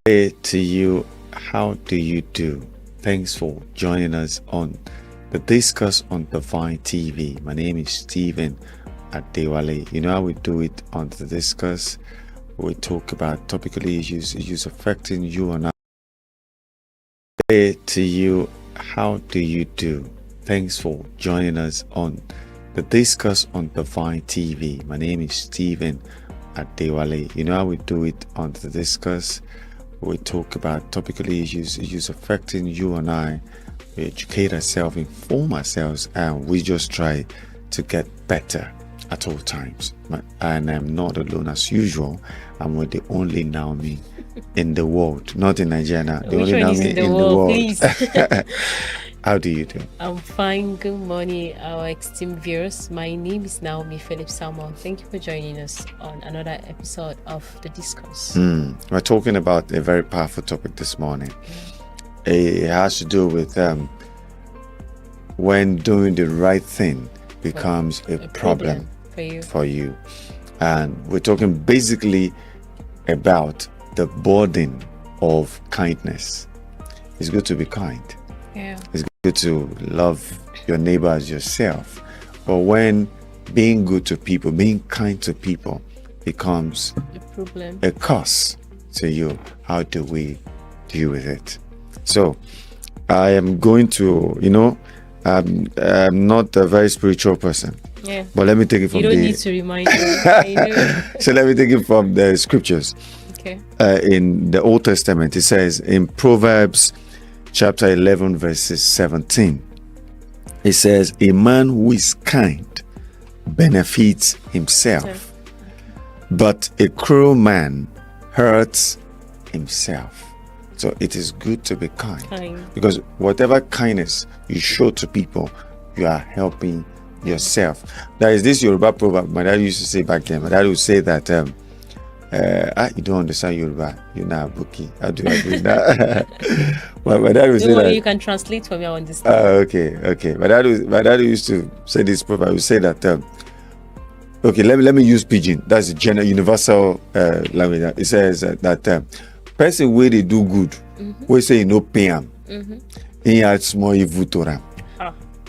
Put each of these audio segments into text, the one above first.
Hey to you, how do you do? Thanks for joining us on the Discuss on Divine TV. My name is Stephen Adewale. You know how we do it on the Discuss? We talk about topical issues affecting you and I. Hey to you, how do you do? Thanks for joining us on the Discuss on Divine TV. My name is Stephen Adewale. You know how we do it on the Discuss? We talk about topical issues affecting you and I. We educate ourselves, inform ourselves, and we just try to get better at all times. And I'm not alone as usual. I'm with the only Naomi in the world, not in Nigeria. The only Naomi in the world. Please. How do you do? I'm fine. Good morning, our esteemed viewers. My name is Naomi Philip Salmon. Thank you for joining us on another episode of The Discourse. We're talking about a very powerful topic this morning. It has to do with when doing the right thing becomes a problem for you. And we're talking basically about the burden of kindness. It's good to be kind. Yeah. It's good to love your neighbor as yourself. But when being good to people, being kind to people becomes a curse to you, how do we deal with it? So I am going to, I'm not a very spiritual person. Yeah. But let me take it from you don't need to remind me. So let me take it from the scriptures. Okay. In the Old Testament, it says in Proverbs chapter 11 verses 17, it says, a man who is kind benefits himself, but a cruel man hurts himself. So it is good to be kind. Because whatever kindness you show to people, you are helping yourself. There is this Yoruba proverb my dad used to say back then. My dad would say that you don't understand Yoruba, you're not a bookie. How do I do that? My dad would say that. You can translate for me, I understand. Okay. My dad used to say this proverb. He would say that okay, let me use pidgin. That's the general universal language. It says that person where they do good, we say no pay him. He had small evil to them.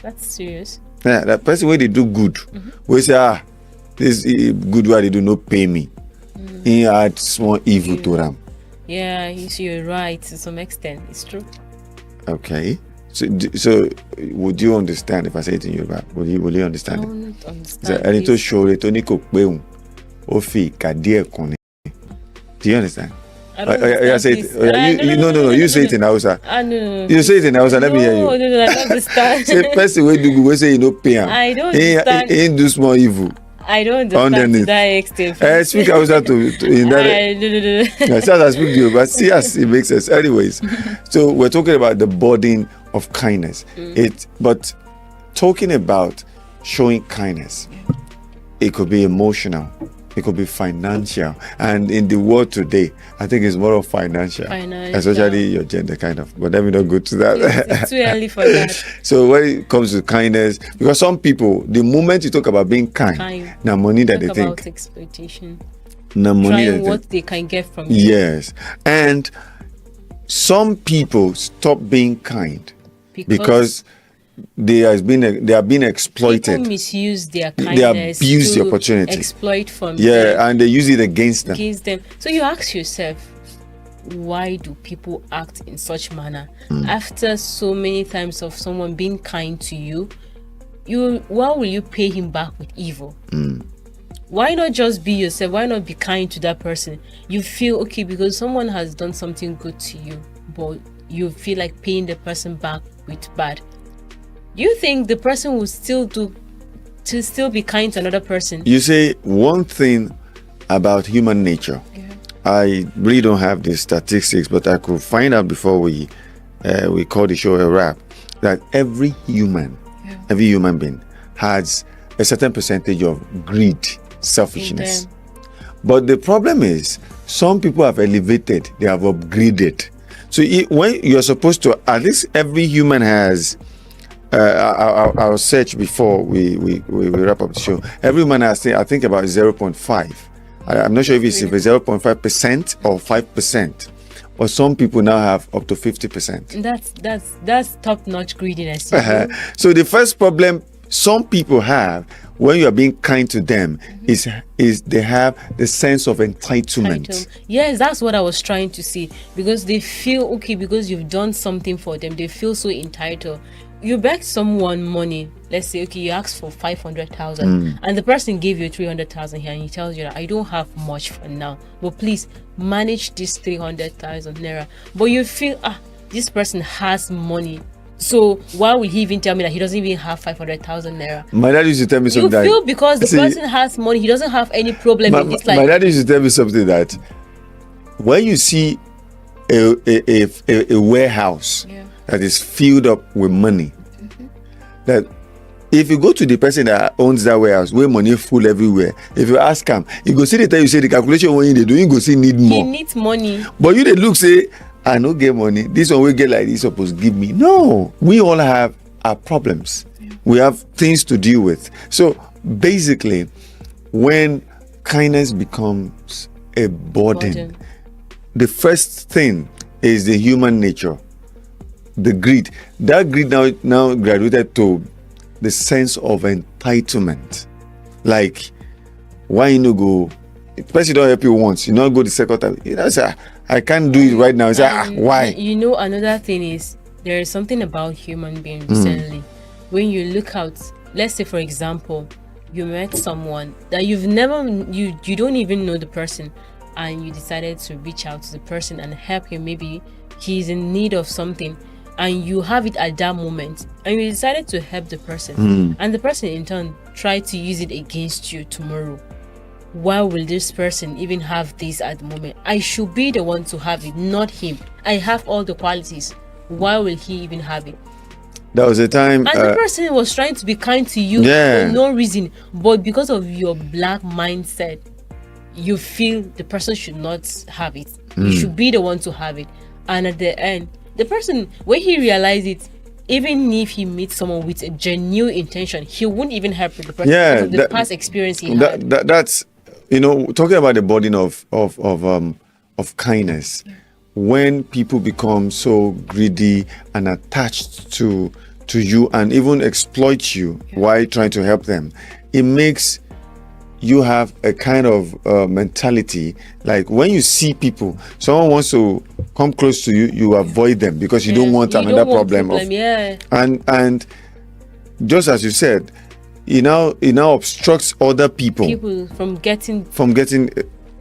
That's serious. Yeah, that person where they do good, we say this good why they do not pay me. He had small evil to them. Yeah, you're right to some extent. It's true. Okay. So would you understand if I say it in Yoruba? Will you understand it? I don't understand. And it show it only cook do you understand? I say it. No. You say it in Hausa. No. You say it in Hausa. Let me hear you. No, I don't understand. Say person wey do good, we say you no pay him. I don't understand. He do small evil. I don't understand to that extent. Speak Hausa to in that. No. Yes, I speak to you, but see as it makes sense. Anyways, so we're talking about the burden of kindness. But talking about showing kindness, it could be emotional. It could be financial, and in the world today, I think it's more of financial. Especially your gender kind of. But let me not go to that. It's too early for that. So when it comes to kindness, because some people, the moment you talk about being kind, now money that they think. About exploitation. Now money trying what they can get from you. Yes, and some people stop being kind because they are being exploited. People misuse their kindness. They abuse the opportunity. Exploit from them. Yeah, and they use it against them. So you ask yourself, why do people act in such manner? After so many times of someone being kind to you, why will you pay him back with evil? Why not just be yourself? Why not be kind to that person? You feel okay because someone has done something good to you, but you feel like paying the person back with bad. You think the person will still be kind to another person? You say one thing about human nature. Yeah. I really don't have the statistics, but I could find out before we call the show a wrap, that every human being has a certain percentage of greed, selfishness. But the problem is, some people have elevated, they have upgraded. So when you're supposed to, at least every human has I'll search before we wrap up the show. Every man has, I think, about 0.5. I'm not sure if it's 0.5% or 5%. But some people now have up to 50%. That's top-notch greediness. You know? So the first problem some people have when you are being kind to them is they have the sense of entitlement. Yes, that's what I was trying to say. Because they feel, okay, because you've done something for them, they feel so entitled. You beg someone money, let's say, okay, you ask for 500,000 and the person gave you 300,000 here, and he tells you that I don't have much for now, but please manage this 300,000 naira. But you feel, this person has money, so why will he even tell me that he doesn't even have 500,000 naira? My dad used to tell me something. You feel because the person has money, he doesn't have any problem in this life. My dad used to tell me something that when you see a warehouse that is filled up with money, that if you go to the person that owns that warehouse where money full everywhere, if you ask him, he go see the time you say the calculation when they do, he go see need more. He needs money. But you they look say, I no get money, this one will get like this supposed to give me. No, we all have our problems. We have things to deal with. So basically, when kindness becomes a burden, the first thing is the human nature, the greed. That greed now graduated to the sense of entitlement. Like, why you no go? The person don't help you once, you not go the second time. You know, say, I can't do it right now. Say, why? You know, another thing is there is something about human beings recently. When you look out, let's say for example, you met someone that you don't even know the person, and you decided to reach out to the person and help him. Maybe he's in need of something, and you have it at that moment, and you decided to help the person, and the person in turn tried to use it against you tomorrow. Why will this person even have this at the moment? I should be the one to have it, not him. I have all the qualities. Why will he even have it? There was a time, and the person was trying to be kind to you for no reason, but because of your black mindset, you feel the person should not have it. You should be the one to have it. And at the end, the person, when he realized it, even if he meets someone with a genuine intention, he wouldn't even help the person because of the past experience he had. That's, you know, talking about the burden of kindness. When people become so greedy and attached to you and even exploit you while trying to help them, it makes you have a kind of mentality. Like when you see people, someone wants to come close to you, you avoid them because you don't want another problem. And just as you said, it now obstructs other people from getting.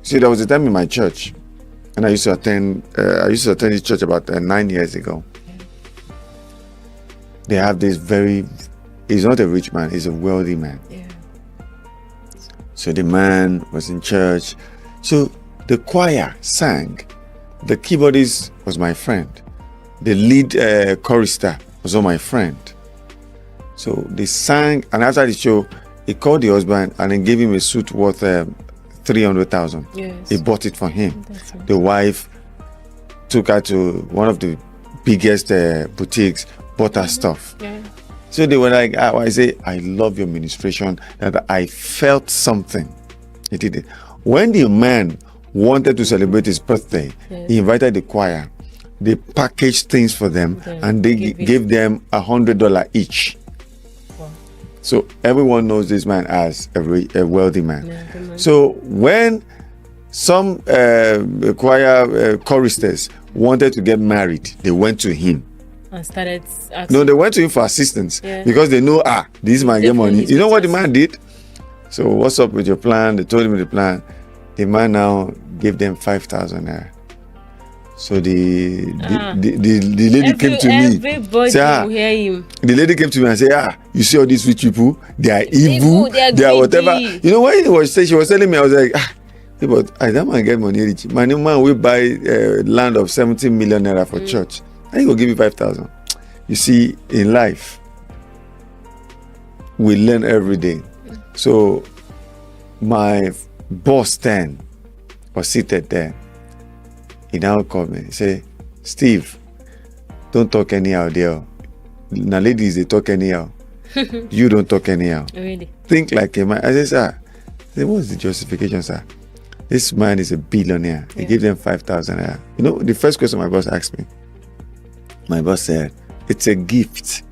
See, there was a time in my church, and I used to attend this church about 9 years ago. They have this he's not a rich man, he's a wealthy man. So the man was in church. So the choir sang. The keyboardist was my friend. The lead chorister was also my friend. So they sang, and after the show, he called the husband and then gave him a suit worth 300,000. Yes. He bought it for him. The wife took her to one of the biggest boutiques, bought her stuff. So they were like, I say, I love your ministration, that I felt something. He did it. When the man wanted to celebrate his birthday, he invited the choir. They packaged things for them, and they gave them $100 each. Wow. So everyone knows this man as a wealthy man. So when some choir choristers wanted to get married, they went to him. And started asking. No, they went to him for assistance because they know, this man get money. You know what the man did? So what's up with your plan? They told him the plan. The man now gave them 5,000 naira. So the lady came to me. Everybody will hear him. The lady came to me and said, you see all these rich people? They are evil. They are whatever. You know, when she was telling me, I was like, but that man get money rich. My new man will buy land of 70 million naira for church. And he will give you 5,000. You see, in life, we learn every day. So my boss then was seated there. He now called me. He said, Steve, don't talk anyhow there. Now ladies, they talk anyhow. You don't talk anyhow. Really? Think like a man. I said, sir, what's the justification, sir? This man is a billionaire. He gave them 5,000 naira. You know, the first question my boss asked me, my boss said, it's a gift.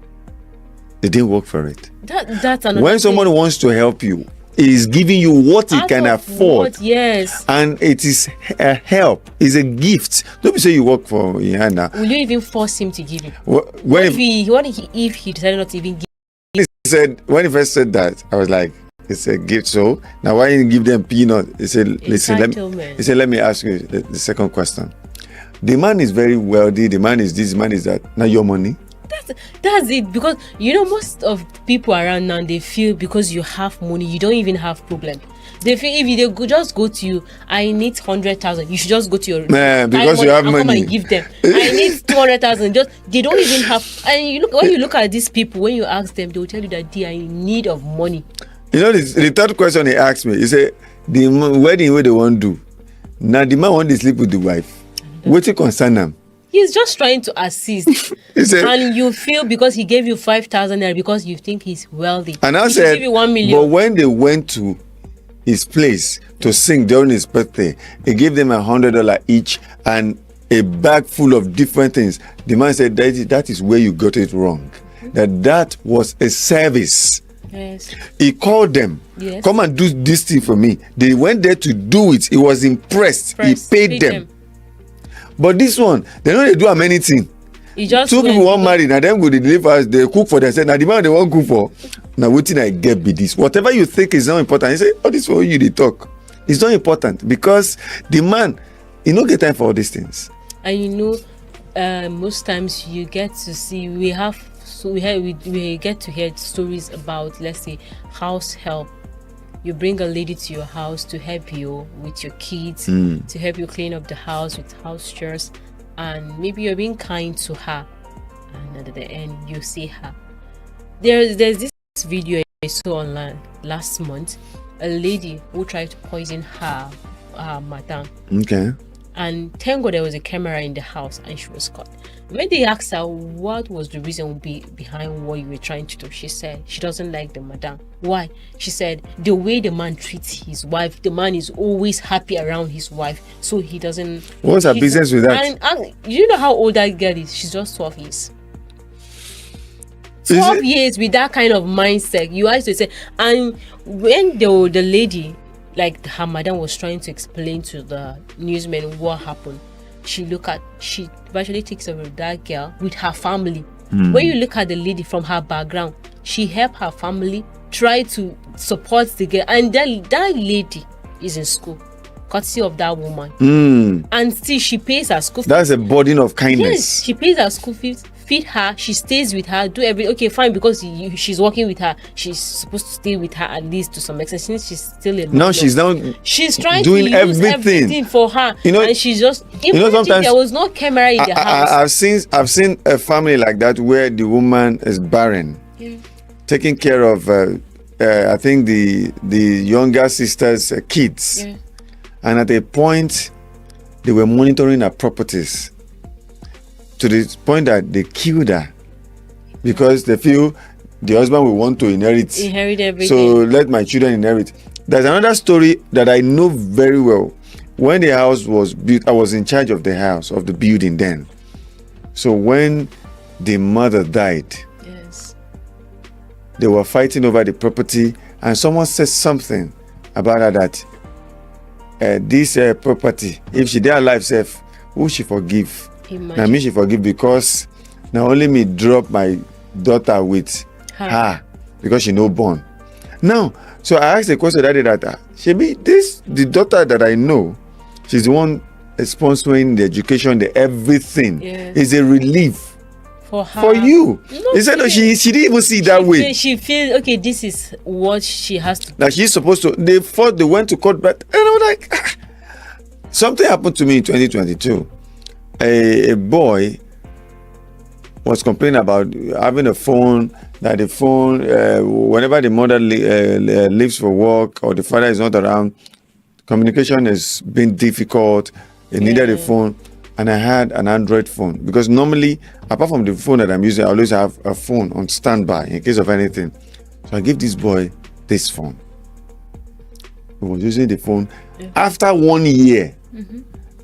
They didn't work for it. That's another when someone thing. wants to help you, he is giving you what he Out can of afford. what? Yes. And it is a help. It's a gift. Don't be say you work for Yana. Will you even force him to give you? When What if he decided not to even give? when he first said that, I was like, it's a gift. So now why didn't you give them peanut? He said, listen, let me ask you the second question. The man is very wealthy. The man is this, the man is that. Now your money. That's it, because you know most of people around now, they feel because you have money you don't even have problem. They feel if they go, just go to you, I need 100,000, you should just go to your because you have money. Come and give them. I need 200,000. Just they don't even have. And you look at these people, when you ask them, they will tell you that they are in need of money. You know, the third question he asked me, he said, the wedding where they want to do. Now the man want to sleep with the wife. What you concern them? He's just trying to assist. And you feel because he gave you 5,000 naira because you think he's wealthy. And I said, give you 1 million. But when they went to his place to sing during his birthday, he gave them $100 each and a bag full of different things. The man said, that is where you got it wrong. That was a service. Yes. He called them. Yes. Come and do this thing for me. They went there to do it. He was impressed. He paid them. But this one, they know they do a many things. Two people want married, and them go to deliver us, they cook for themselves. Now the man they want cook for. Now what thing I get be this? Whatever you think is not important, you say, oh, this for you they talk. It's not important because the man, he don't get time for all these things. And you know, most times you get to see we get to hear stories about, let's say, house help. You bring a lady to your house to help you with your kids, to help you clean up the house with house chores, and maybe you're being kind to her, and at the end you see her. There's this video I saw online last month, a lady who tried to poison her madam. Okay. And thank God there was a camera in the house and she was caught. When they asked her what was the reason behind what you were trying to do, she said she doesn't like the madam. Why? She said the way the man treats his wife, the man is always happy around his wife, so he doesn't. What's her business with that? And you know how old that girl is? She's just 12 years. 12 years with that kind of mindset. You have to say, and when the lady, like her madam, was trying to explain to the newsman what happened, she virtually takes over that girl with her family. When you look at the lady from her background, she helped her family, try to support the girl, and that lady is in school courtesy of that woman. And still she pays her school fees. That's a burden of kindness. Yes, she pays her school fees, feed her, she stays with her, do okay, fine, because she's working with her, she's supposed to stay with her at least to some extent, since she's still a no, she's now she's trying doing to use everything for her. You know, and she's just sometimes there was no camera in the house. I've seen a family like that where the woman is barren, taking care of I think the younger sister's kids, and at a point they were monitoring her properties to the point that they killed her because they feel the husband will want to inherit everything. So let my children inherit. There's another story that I know very well. When the house was built, I was in charge of the house, of the building then. So when the mother died, they were fighting over the property, and someone said something about her that this property, if she did alive self, who she forgive? Now me she forgive because now only me drop my daughter with her because she no born. Now, so I asked the question that day that she be the daughter that I know, she's the one sponsoring the education, the everything is a relief for her. For you. He said no, she didn't even see it that way. She feels okay, this is what she has to do. Like she's supposed to. They fought, they went to court, but and I was like something happened to me in 2022. A boy was complaining about having a phone, that the phone, whenever the mother leaves for work or the father is not around, communication has been difficult. He needed a phone, and I had an Android phone because normally, apart from the phone that I'm using, I always have a phone on standby in case of anything. So I gave this boy this phone. He was using the phone. After 1 year,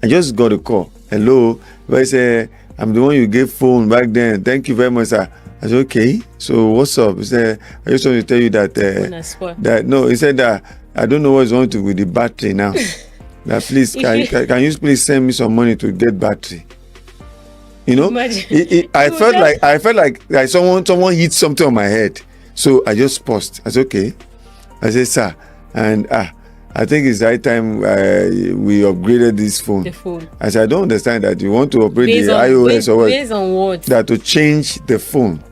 I just got a call. Hello, I said, I'm the one you gave phone back then. Thank you very much, sir. I said, okay. So what's up? He said, I just want to tell you that no. He said that I don't know what's wrong with the battery now. That please, can you please send me some money to get battery? You know, I felt like someone hit something on my head. So I just paused. I said, okay. I said, sir, and I think it's right time we upgraded this phone. The phone. I said, I don't understand that you want to operate based the on, iOS or what? Based on what? That to change the phone.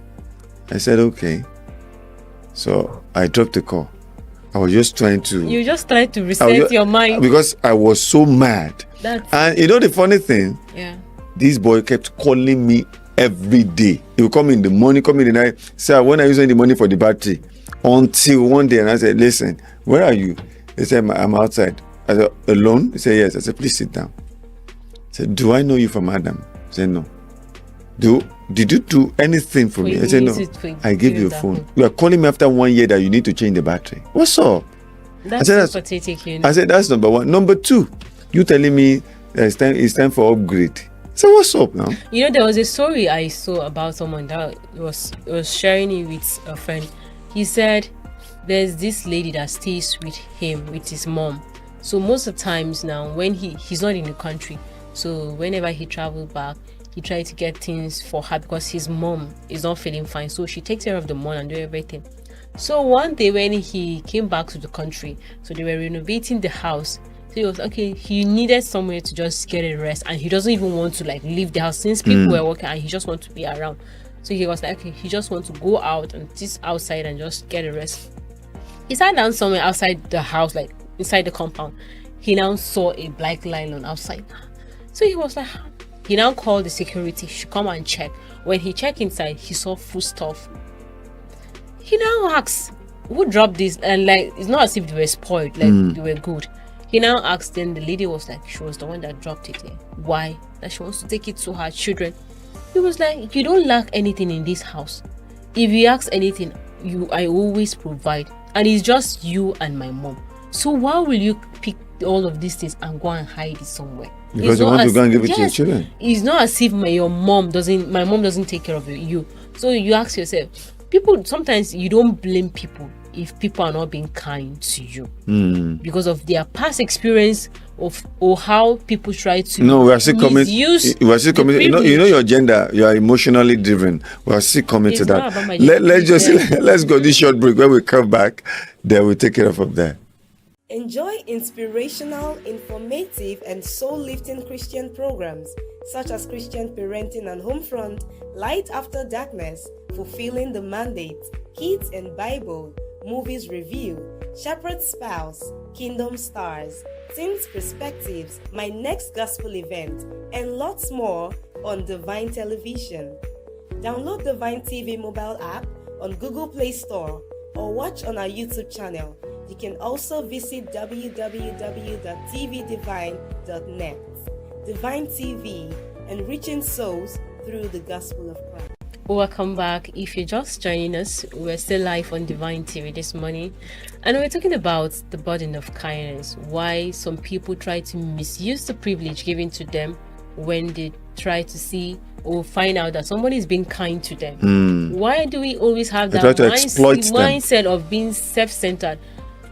I said, okay. So I dropped the call. I was just trying to... You just tried to reset your mind. Because I was so mad. And you know the funny thing? Yeah. This boy kept calling me every day. He would come in the morning, come in the night. Sir, when are you sending the money for the battery? Until one day, and I said, listen, where are you? He said, I'm outside. I said, alone? He said, yes. I said, please sit down. I said, do I know you from Adam? He said, no. Did you do anything for me? I said, no. I gave you a phone. You are calling me after 1 year that you need to change the battery. What's up? That's so pathetic, you know. I said, that's number one. Number two, you telling me that it's time for upgrade. So what's up now? You know, there was a story I saw about someone that was sharing it with a friend. He said there's this lady that stays with him, with his mom. So most of the times now, when he's not in the country, so whenever he travels back, he tried to get things for her because his mom is not feeling fine. So she takes care of the mom and do everything. So one day when he came back to the country, so they were renovating the house. So he was okay. He needed somewhere to just get a rest, and he doesn't even want to like leave the house since people were working, and he just wants to be around. So he was like, okay, he just wants to go out and sit outside and just get a rest. He sat down somewhere outside the house, like inside the compound. He now saw a black lion outside. So he was like, he now called the security to come and check. When he checked inside, he saw food stuff. He now asks, who dropped this? And like, it's not as if they were spoiled, like they were good. He now asked, then the lady was like, she was the one that dropped it here. Why? That she wants to take it to her children. He was like, you don't lack anything in this house. If you ask anything, I always provide. And it's just you and my mom. So why will you pick all of these things and go and hide it somewhere? Because you want to go and give it to your children. It's not as if my mom doesn't take care of you. So you ask yourself, people, sometimes you don't blame people if people are not being kind to you because of their past experience or how people try to we are still coming. We are still coming. You know your gender. You are emotionally driven. We are still coming to that. Let's go this short break. When we come back, then we'll take it off from there. Enjoy inspirational, informative, and soul-lifting Christian programs such as Christian Parenting and Homefront, Light After Darkness, Fulfilling the Mandate, Kids and Bible, Movies Review, Shepherd's Spouse, Kingdom Stars, Teens Perspectives, My Next Gospel Event, and lots more on Divine Television. Download Divine TV mobile app on Google Play Store or watch on our YouTube channel. You can also visit www.tvdivine.net. Divine TV, enriching souls through the gospel of Christ. Welcome back. If you're just joining us, we're still live on Divine TV this morning, and we're talking about the burden of kindness. Why some people try to misuse the privilege given to them when they try to see or find out that somebody is being kind to them. Why do we always have that mindset of being self-centered?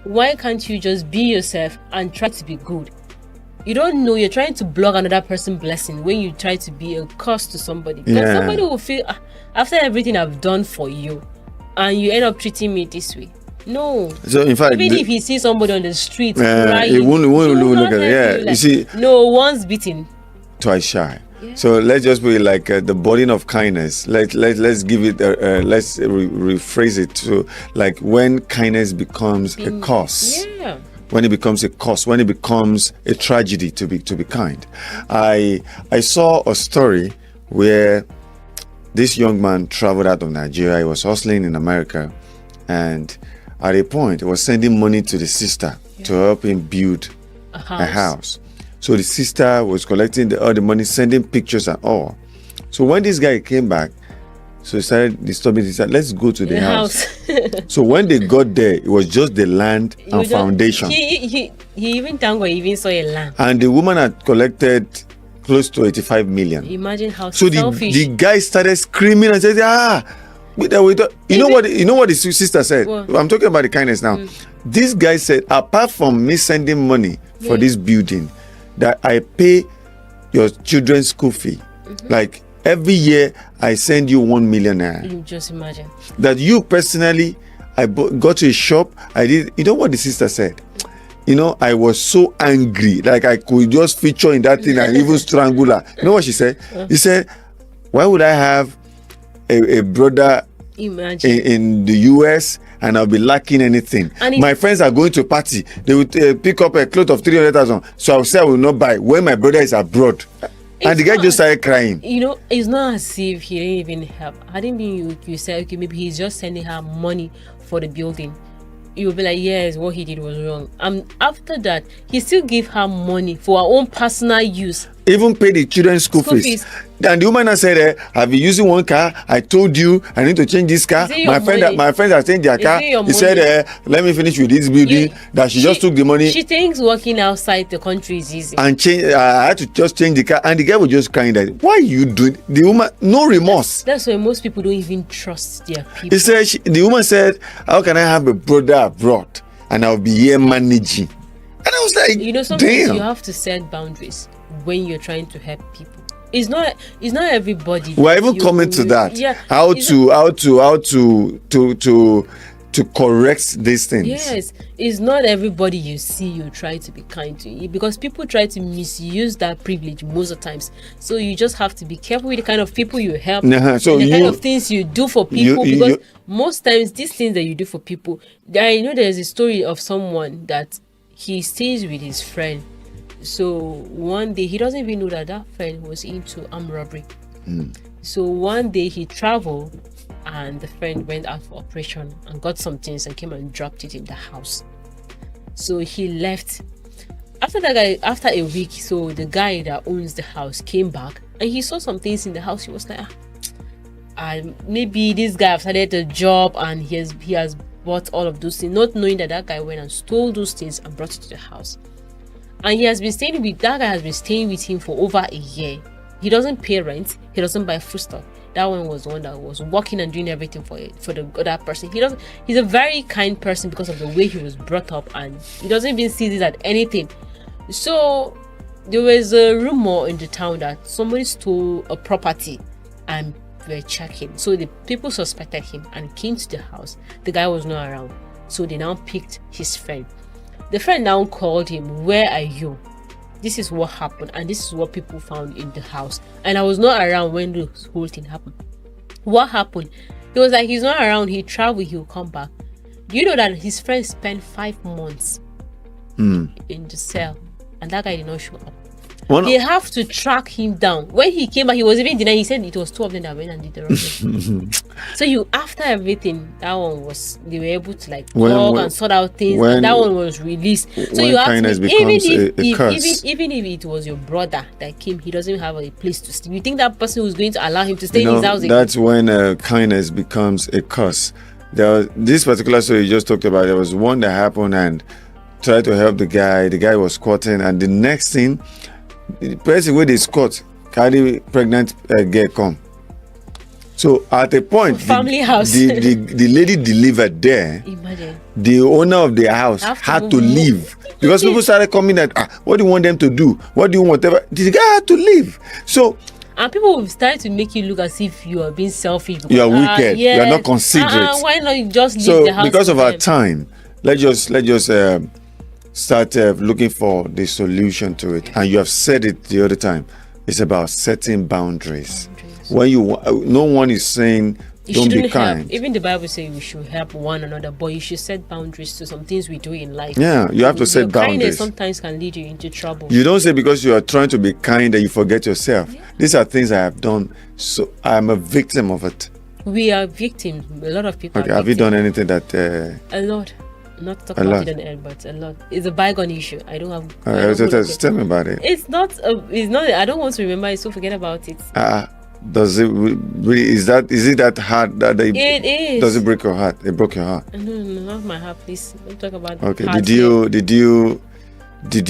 Why can't you just be yourself and try to be good? You don't know you're trying to block another person's blessing when you try to be a curse to somebody. Because somebody will feel, after everything I've done for you, and you end up treating me this way. No. So in fact, even if he sees somebody on the street crying, he won't look at it. Like, you see, no, once beaten, twice shy. Yeah. So let's just put it like the burden of kindness. Let's give it. Let's rephrase it to like when kindness becomes a curse. Yeah. When it becomes a curse, when it becomes a tragedy to be kind. I saw a story where this young man traveled out of Nigeria. He was hustling in America, and at a point, he was sending money to the sister to help him build a house. So the sister was collecting all the money, sending pictures and all. So when this guy came back, So he started disturbing. He said, let's go to the house. house. So when they got there, it was just the land and foundation. He even thank God he even saw a land. And the woman had collected close to 85 million. Imagine how So selfish. the guy started screaming and said, you know what the sister said? What? I'm talking about the kindness now. This guy said, apart from me sending money for this building, that I pay your children's school fee. Like every year I send you 1 million naira. You just imagine. That you personally, I got to a shop, I did. You know what the sister said? I was so angry, like I could just feature in that thing and even strangle her. You know what she said? He said, why would I have a brother Imagine. in the US and I'll be lacking anything? My friends are going to party. They would pick up a cloth of 300,000. So I'll say I will not buy when my brother is abroad. And the guy just started crying. It's not as if he didn't even help. I didn't mean you said, okay, maybe he's just sending her money for the building. You'll be like, yes, what he did was wrong. After that, he still gave her money for her own personal use. Even pay the children's school fees. And the woman said, I've been using one car. I told you I need to change this car. My friends have changed their car. He said, let me finish with this building. She just took the money. She thinks working outside the country is easy. And I had to just change the car. And the guy was just crying that, why are you doing? The woman, no remorse. That's why most people don't even trust their people. He said, the woman said, how can I have a brother abroad and I'll be here managing? And I was like, sometimes you have to set boundaries when you're trying to help people. It's not everybody. We're even coming to that. Yeah. How to correct these things. Yes, it's not everybody you see you try to be kind to, because people try to misuse that privilege most of the times. So you just have to be careful with the kind of people you help, So the kind of things you do for people, because most times these things that you do for people, there's a story of someone that he stays with his friend. So one day, he doesn't even know that friend was into armed robbery. So one day he traveled and the friend went out for operation and got some things and came and dropped it in the house. So he left. After a week, so the guy that owns the house came back and he saw some things in the house. He was like, maybe this guy has started a job and he has bought all of those things, not knowing that guy went and stole those things and brought it to the house. And that guy has been staying with him for over a year. He doesn't pay rent. He doesn't buy foodstuff. That one was the one that was working and doing everything for the other person. He's a very kind person because of the way he was brought up, and he doesn't even see this as anything. So there was a rumor in the town that somebody stole a property and were checking. So the people suspected him and came to the house. The guy was not around. So they now picked his friend. The friend now called him, where are you? This is what happened, and this is what people found in the house. And I was not around when the whole thing happened. What happened? He was like, he's not around, he traveled, he'll come back. Do you know that his friend spent 5 months in the cell, and that guy did not show up? They have to track him down. When he came back, he was even denying. He said it was 2 of them that went and did the robbery. So after everything, they were able to talk and sort out things, and that one was released. So you have to even if it was your brother that came, he doesn't have a place to stay. You think that person was going to allow him to stay in his house again? That's when kindness becomes a curse. This particular story you just talked about, there was one that happened and tried to help the guy. The guy was squatting, and the next thing, the person with the squat carry pregnant girl come. So at a point, family house, the lady delivered there. Imagine. The owner of the house had to leave because people started coming at, what do you want them to do? What do you want? Whatever. The guy had to leave. So. And people will start to make you look as if you are being selfish. You are wicked. You are not considerate. Why not you just leave the house? So because of our time, let's just start looking for the solution to it. And you have said it the other time. It's about setting boundaries. When no one is saying don't be kind. Help. Even the Bible says we should help one another, but you should set boundaries to some things we do in life. Yeah, you have to set boundaries. Kindness sometimes can lead you into trouble. You don't say because you are trying to be kind that you forget yourself. Yeah. These are things I have done, so I'm a victim of it. We are victims. A lot of people. Okay, have you done anything that? A lot. Not talking about it on air, but a lot. It's a bygone issue. I don't have. Tell me about it. It's not. I don't want to remember it, so forget about it. Does it is it that hard that they, It is. does it break your heart? It broke your heart. No, not my heart, please. Don't talk about the Okay. heart Did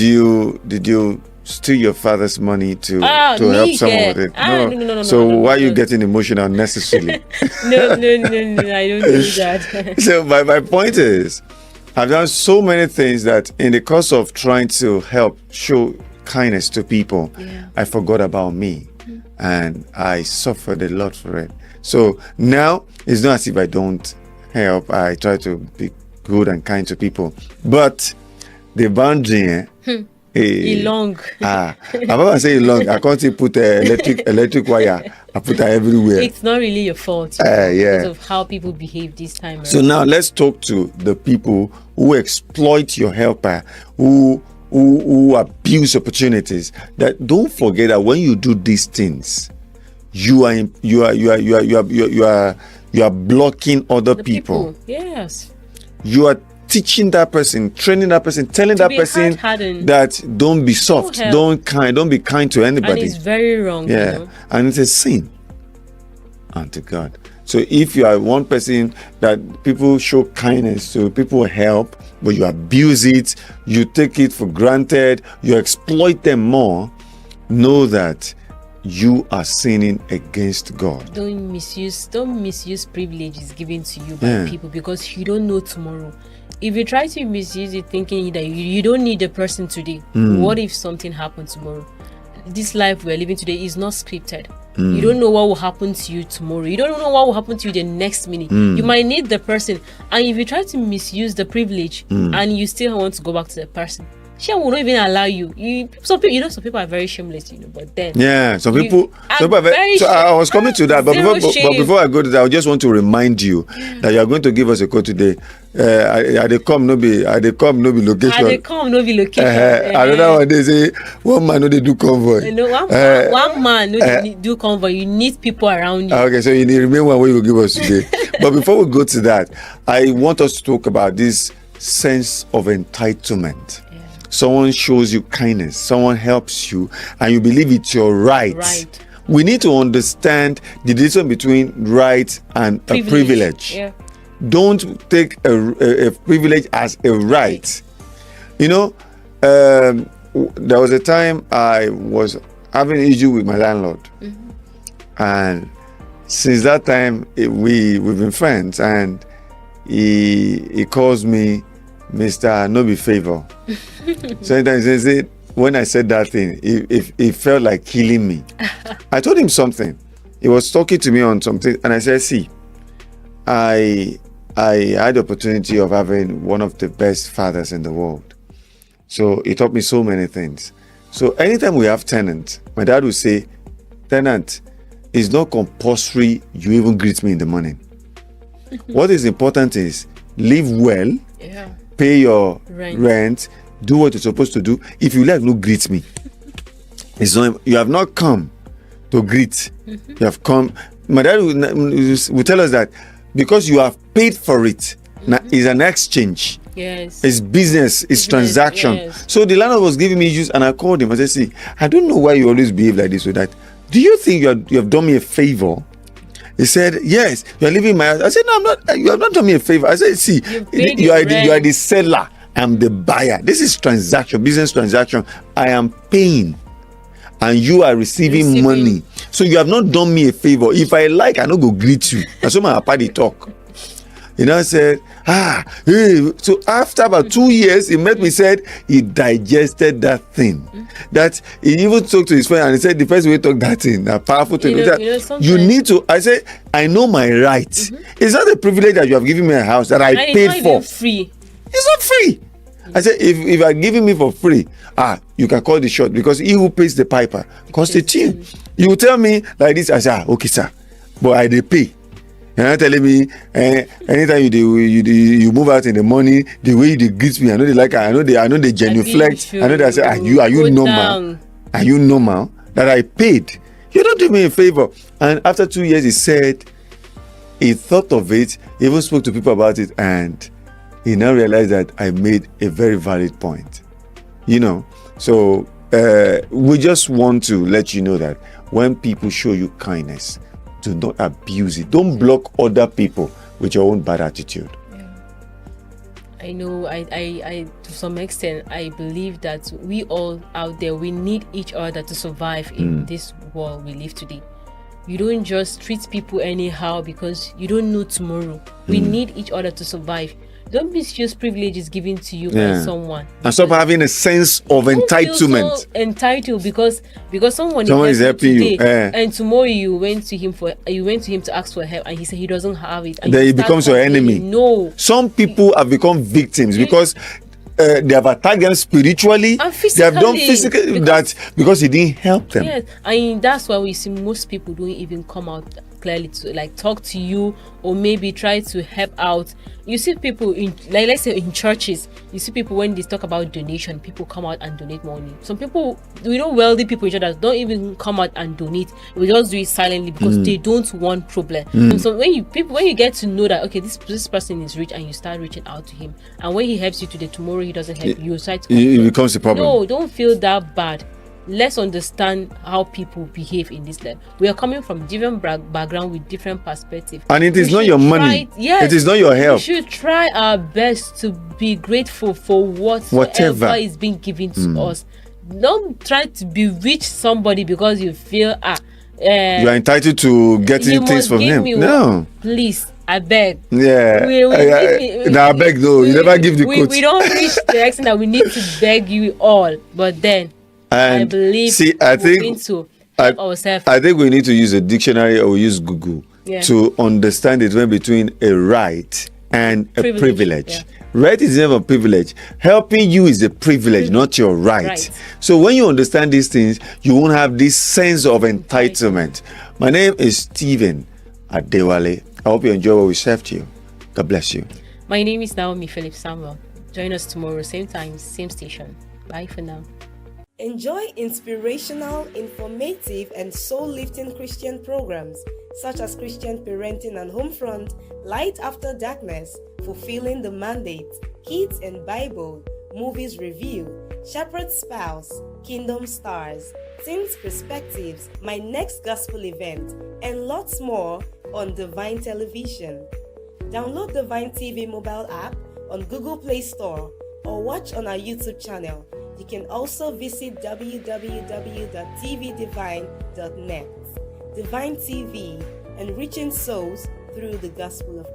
you steal your father's money to help someone with it? No. So no, why are you no. getting emotional unnecessarily? No, I don't do that. So my point is, I've done so many things that in the course of trying to help show kindness to people, I forgot about me, and I suffered a lot for it. So now it's not as if I don't help. I try to be good and kind to people, but the boundary. Long. I'm about to say long. I can't say put electric wire. I put it everywhere. It's not really your fault. Yeah. Because of how people behave this time. So now let's talk to the people who exploit your helper, who abuse opportunities. That don't forget that when you do these things, you are blocking other people. Yes. You are teaching that person, training that person, telling that person that don't be soft, don't be kind to anybody. And it's very wrong. Yeah, you know? And it's a sin unto God. So if you are one person that people show kindness to, people help, but you abuse it, you take it for granted, you exploit them more, know that you are sinning against God. Don't misuse privileges given to you by people, because you don't know tomorrow. If you try to misuse it thinking that you don't need a person today, what if something happened tomorrow? This life we're living today is not scripted. You don't know what will happen to you tomorrow. You don't know what will happen to you the next minute. You might need the person, and if you try to misuse the privilege and you still want to go back to the person, she will not even allow you. Some people are very shameless, but then some people are very. So I was coming to that, but before I go to that, I just want to remind you that you are going to give us a code today. I they come no be location. Another one they say one man no they do convoy. One man no they do convoy. You need people around you. Okay, so you need remain one way you will give us today. But before we go to that, I want us to talk about this sense of entitlement. Someone shows you kindness, someone helps you, and you believe it's your right. We need to understand the difference between right and a privilege. Yeah. Don't take a privilege as a right. There was a time I was having an issue with my landlord, and since that time we've been friends, and he calls me Mr. No be favor. Sometimes he said, when I said that thing, it felt like killing me. I told him something. He was talking to me on something, and I said, see, I had the opportunity of having one of the best fathers in the world. So he taught me so many things. So anytime we have tenants, my dad would say, tenant, it's not compulsory you even greet me in the morning. What is important is live well, pay your rent, do what you're supposed to do. If you like, no greet me. It's not, you have not come to greet. You have come. My dad will tell us that because you have paid for it, now it's an exchange. Yes. It's business, it's transaction. Yes. So the landlord was giving me issues, and I called him. I said, see, I don't know why you always behave like this or that. Do you think you have done me a favor? He said, yes, you are leaving my house. I said, no, I'm not. You have not done me a favor. I said, see, you are the seller. I'm the buyer. This is transaction, business transaction. I am paying, and you are receiving money. So you have not done me a favor. If I like, I not go greet you. That's what my party talk. I said, hey. So after about 2 years, he met me, said he digested that thing. That he even talked to his friend, and he said the person will talk that thing, a powerful thing. You need to. I said, I know my rights. It's not a privilege that you have given me a house that I paid for. Free. It's not free. I said, if you are giving me for free, you can call the shot, because he who pays the piper constitute. You tell me like this, I say, okay, sir, but I dey pay. You're not telling me anytime you move out in the morning, the way you greet me, I know they like, I know they genuflect. I know they say, are you normal? Are you normal that I paid? You don't do me a favor. And after 2 years, he said he thought of it, even spoke to people about it, and he now realized that I made a very valid point. So we just want to let you know that when people show you kindness, do not abuse it. Don't block other people with your own bad attitude. I know, I to some extent, I believe that we all out there, we need each other to survive in this world we live today. You don't just treat people anyhow because you don't know tomorrow. We need each other to survive. Don't misuse privileges given to you by someone. And stop having a sense of entitlement. So entitled because someone is helping you, and tomorrow you went to him to ask for help, and he said he doesn't have it. And then he becomes your enemy. No. Some people have become victims because they have attacked them spiritually. And physically. They have done physically because he didn't help them. Yes, and that's why we see most people don't even come out clearly to like talk to you or maybe try to help out. You see people in, like, let's say in churches, you see people when they talk about donation, people come out and donate money. Some people, wealthy people in church don't even come out and donate. We just do it silently because they don't want problem. And so when you get to know that, okay, this person is rich, and you start reaching out to him, and when he helps you today, tomorrow he doesn't help you, it becomes a problem. No, don't feel that bad. Let's understand how people behave in this life. We are coming from different background with different perspectives, and it is not your money. It is not your help. We should try our best to be grateful for whatever is being given to us. Don't try to bewitch somebody because you feel you are entitled to getting things from him. No, please, I beg. Yeah. I beg though. You never give the quote. We don't reach the extent that we need to beg you all, but then. And I believe I think we need to use a dictionary or use Google to understand the difference between a right and a privilege. Yeah. Right is never a privilege. Helping you is a privilege, not your right. So when you understand these things, you won't have this sense of entitlement. My name is Stephen Adewale. I hope you enjoy what we served you. God bless you. My name is Naomi Philip Samuel. Join us tomorrow, same time, same station. Bye for now. Enjoy inspirational, informative, and soul-lifting Christian programs such as Christian Parenting and Homefront, Light After Darkness, Fulfilling the Mandate, Kids and Bible, Movies Review, Shepherd's Spouse, Kingdom Stars, Teens Perspectives, My Next Gospel Event, and lots more on Divine Television. Download Divine TV mobile app on Google Play Store or watch on our YouTube channel. You can also visit www.tvdivine.net. Divine TV, enriching souls through the gospel of